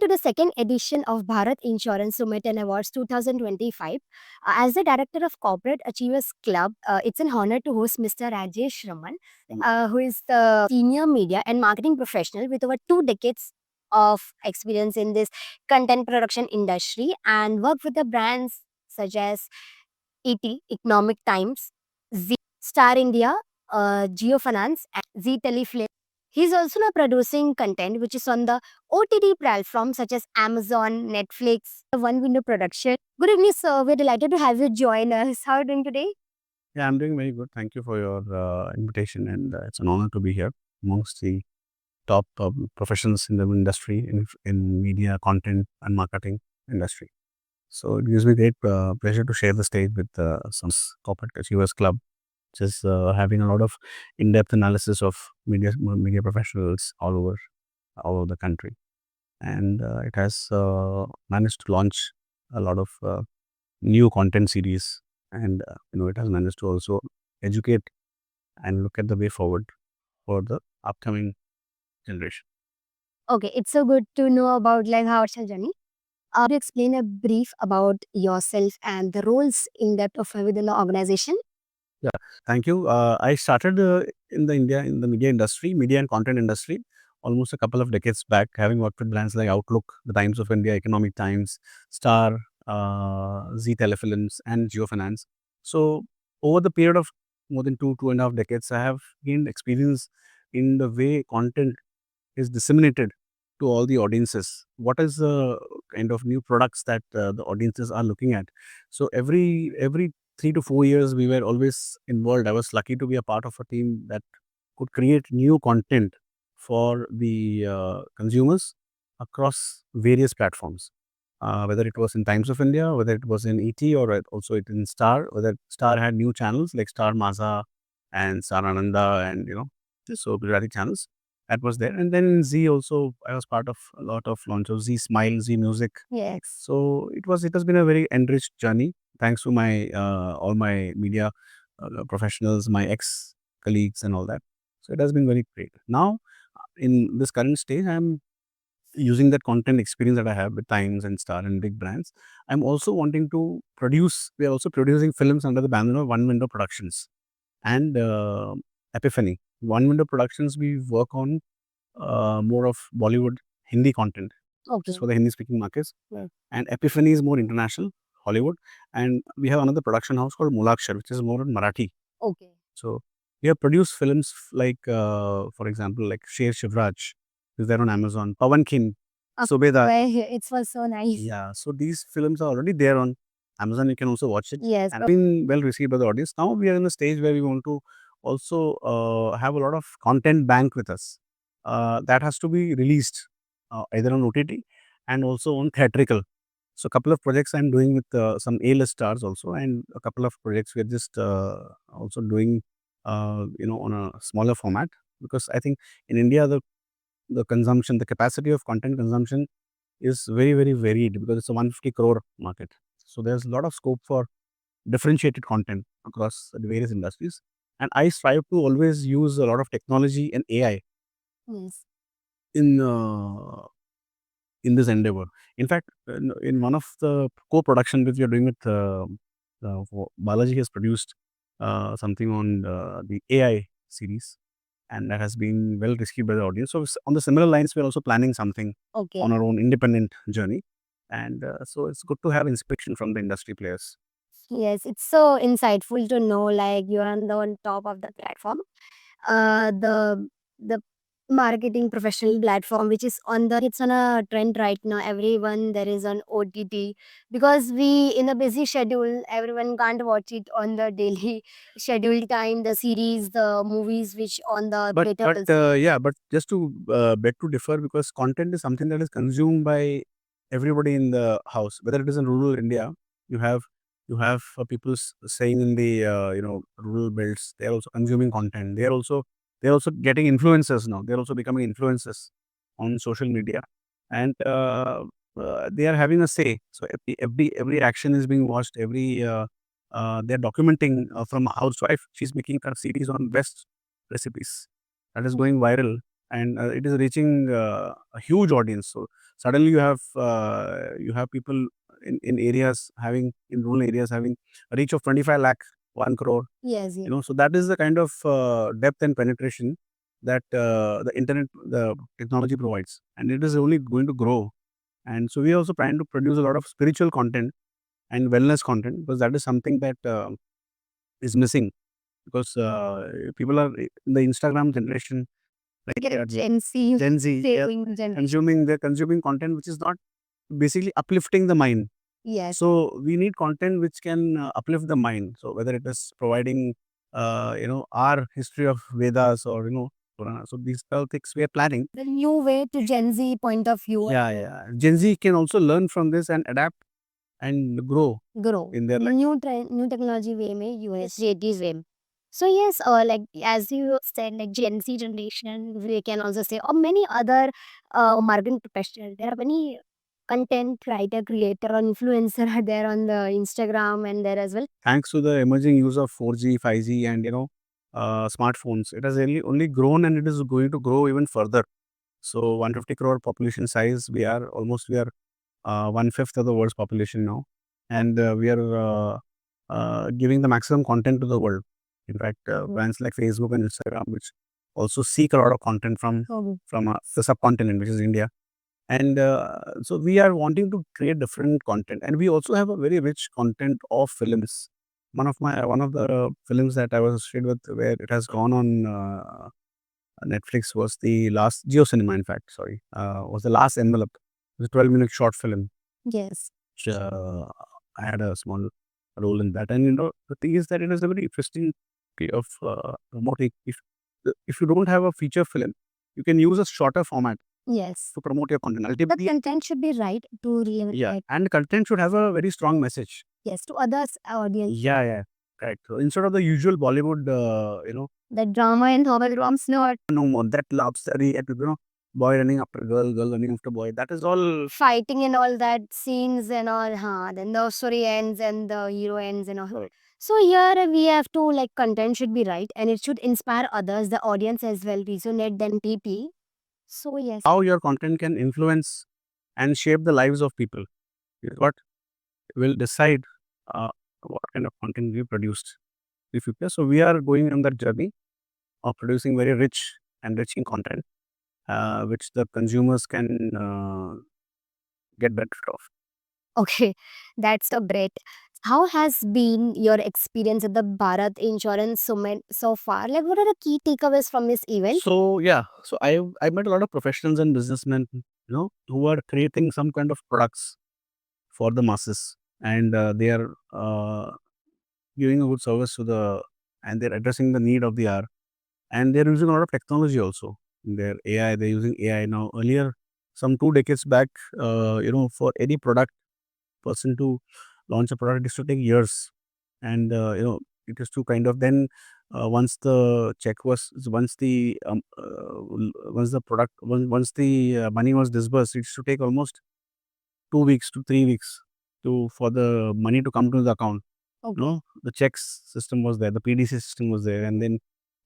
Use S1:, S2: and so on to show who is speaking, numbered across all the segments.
S1: to the second edition of Bharat Insurance Summit Awards 2025. As the director of Corporate Achievers Club, it's an honor to host Mr. Rajesh Raman, who is the senior media and marketing professional with over 2 decades of experience in this content production industry and worked with the brands such as ET, Economic Times, Star India, Geo Finance, and 𝗔 He's also now producing content which is on the OTT platforms such as Amazon, Netflix, One Window Production. Good evening, sir. We're delighted to have you join us. How are you doing today?
S2: Yeah, I'm doing very good. Thank you for your invitation, and it's an honor to be here amongst the top professionals in the industry, in media, content, and marketing industry. So it gives me great pleasure to share the stage with some Corporate Achievers Club, which is having a lot of in-depth analysis of media professionals all over the country, and it has managed to launch a lot of new content series, and it has managed to also educate and look at the way forward for the upcoming generation.
S1: Okay, it's so good to know about how it's your journey. To explain a brief about yourself and the roles in depth of within the organization.
S2: Yeah, thank you. I started in the media industry, media and content industry, almost a couple of decades back, having worked with brands like Outlook, the Times of India, Economic Times, Star, Zee Telefilms, and Geo Finance. So over the period of more than 2.5 decades, I have gained experience in the way content is disseminated to all the audiences. What is the kind of new products that the audiences are looking at? So every 3 to 4 years, we were always involved. I was lucky to be a part of a team that could create new content for the consumers across various platforms. Whether it was in Times of India, whether it was in ET, or also it in Star, whether Star had new channels like Star Maza and Star Ananda, and so Gujarati channels that was there. And then in Zee also, I was part of a lot of launch of Zee Smile, Zee Music.
S1: Yes.
S2: So it has been a very enriched journey, thanks to my all my media professionals, my ex colleagues, and all that. So it has been very great. Now, in this current stage, I'm using that content experience that I have with Times and Star and big brands. I'm also wanting to produce. We are also producing films under the banner of One Window Productions and Epiphany. One Window Productions, we work on more of Bollywood Hindi content,
S1: Okay.
S2: just for the Hindi speaking markets. And Epiphany is more international, Hollywood. And we have another production house called 𝗤𝒐𝒻, which is more on Marathi.
S1: Okay.
S2: So we have produced films like, for example, like Sher Shivraj, is there on Amazon, Pawan Khin, 𝗂𝒏𝒂𝒃.
S1: It was so nice.
S2: Yeah, so these films are already there on Amazon. You can also watch it.
S1: Yes.
S2: And been well received by the audience. Now we are in a stage where we want to also have a lot of content bank with us. That has to be released either on OTT and also on theatrical. So a couple of projects I'm doing with some A-list stars also, and a couple of projects we're just also doing on a smaller format, because I think in India the consumption, the capacity of content consumption is very, very varied, because it's a 150 crore market. So there's a lot of scope for differentiated content across the various industries. And I strive to always use a lot of technology and AI
S1: Yes.
S2: in this endeavor. In fact, in one of the co-production which we are doing with Balaji has produced something on the AI series, and that has been well received by the audience. So on the similar lines, we're also planning something
S1: Okay.
S2: on our own independent journey. And so it's good to have inspiration from the industry players.
S1: Yes, it's so insightful to know you're on top of the platform. The marketing professional platform which is it's on a trend right now. Everyone there is on OTT, because we in a busy schedule, everyone can't watch it on the daily scheduled time, the series, the movies which on the
S2: But just to beg to differ, because content is something that is consumed by everybody in the house, whether it is in rural India. You have people staying in the rural belts. They are also consuming content. They're also getting influencers now. They're also becoming influencers on social media, and they are having a say. So every action is being watched. They're documenting from a housewife. She's making a series on best recipes that is going viral. and it is reaching a huge audience. So suddenly you have people in areas in rural areas having a reach of 25 lakh, 1 crore.
S1: Yes,
S2: You
S1: yes.
S2: know, so that is the kind of depth and penetration that the technology provides, and it is only going to grow. And so we are also trying to produce a lot of spiritual content and wellness content, because that is something that is missing, because people are in the Instagram generation, like
S1: Gen Z.
S2: Gen Z, they are
S1: Generation.
S2: they're consuming content which is not basically uplifting the mind.
S1: Yes.
S2: So we need content which can uplift the mind. So whether it is providing, our history of Vedas, or Purana. So these are things we are planning.
S1: The new way to Gen Z point of view.
S2: Yeah. Gen Z can also learn from this and adapt and grow
S1: Grow
S2: in their life.
S1: new technology way में use JD's way. So yes, like as you said, like Gen Z generation, we can also say, or many other marketing professionals. There are many content writer, creator, or influencer are there on the Instagram and there as well.
S2: Thanks to the emerging use of 4G, 5G, and smartphones, it has really only grown, and it is going to grow even further. So 150 crore population size, we are 1/5 of the world's population now, and we are giving the maximum content to the world. In fact, brands like Facebook and Instagram, which also seek a lot of content from the subcontinent, which is India. And so we are wanting to create different content, and we also have a very rich content of films. One of the films that I was associated with, where it has gone on Netflix, was the last JioCinema. In fact, sorry, was the last envelope. It was a 12-minute short film.
S1: Yes.
S2: Which, I had a small role in that. And the thing is that it is a very interesting way of promoting. If you don't have a feature film, you can use a shorter format
S1: Yes.
S2: to promote your content.
S1: The
S2: Ultimately,
S1: content should be right to really
S2: and content should have a very strong message.
S1: yes, to others audience.
S2: Yeah, correct. So instead of the usual Bollywood,
S1: The drama and horror films not
S2: no more that love story, and boy running after girl, girl running after boy. That is all
S1: fighting and all that scenes and all, then the story ends and the hero ends and all.
S2: Right.
S1: So here we have to like content should be right and it should inspire others, the audience as well, resonate them deeply. So yes.
S2: how your content can influence and shape the lives of people is what will decide uh, what kind of content we produced in the future. So we are going on that journey of producing very rich, enriching content, which the consumers can get benefit of.
S1: Okay, that's a great. How has been your experience at the Bharat Insurance Summit so far? Like, what are the key takeaways from this event?
S2: So I met a lot of professionals and businessmen, who are creating some kind of products for the masses, and they are giving a good service and they're addressing the need of the hour, and they're using a lot of technology also. Their AI, they're using AI now. Earlier, some 2 decades back, for any product person to launch a product, it used to take years, and it is to kind of then once the check was once the once the product once the money was disbursed, it used to take almost 2 weeks to 3 weeks for the money to come to the account.
S1: Okay.
S2: The checks system was there, the PDC system was there, and then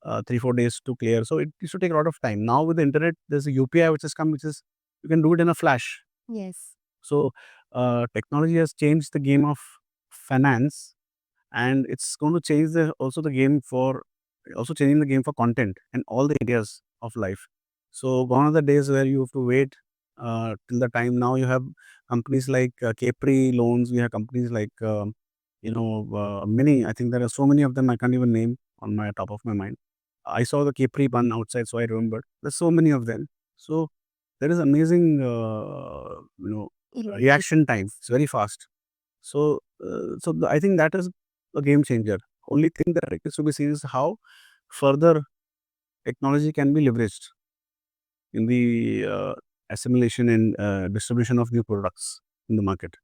S2: 3-4 days to clear. So it used to take a lot of time. Now with the internet, there's a UPI which has come, which is you can do it in a flash.
S1: Yes.
S2: So technology has changed the game of finance, and it's going to change also changing the game for content and all the areas of life. So gone are the days where you have to wait till the time. Now you have companies like 𝒂𝒶𝒿 loans. We have companies like many. I think there are so many of them I can't even name on my top of my mind. I saw the 𝒂𝒶𝒿 one outside, so I remembered. There's so many of them. So there is amazing
S1: Yes.
S2: reaction time. It's very fast. So I think that is a game changer. Only thing that is to be seen is how further technology can be leveraged in the assimilation and distribution of new products in the market.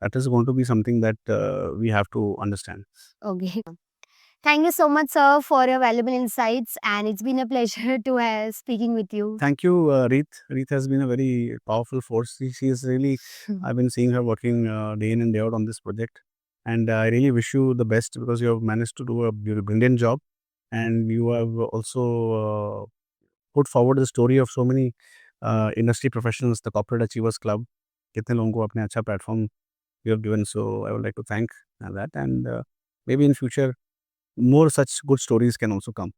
S2: That is going to be something that we have to understand.
S1: Okay. Thank you so much, sir, for your valuable insights, and it's been a pleasure to speaking with you.
S2: Thank you, Reet. Reet has been a very powerful force. She is really, I've been seeing her working day in and day out on this project. And I really wish you the best, because you have managed to do a brilliant job. And you have also put forward the story of so many industry professionals, the Corporate Achievers Club. कितने लोगों को आपने अच्छा platform you have given. So I would like to thank that, and maybe in future more such good stories can also come.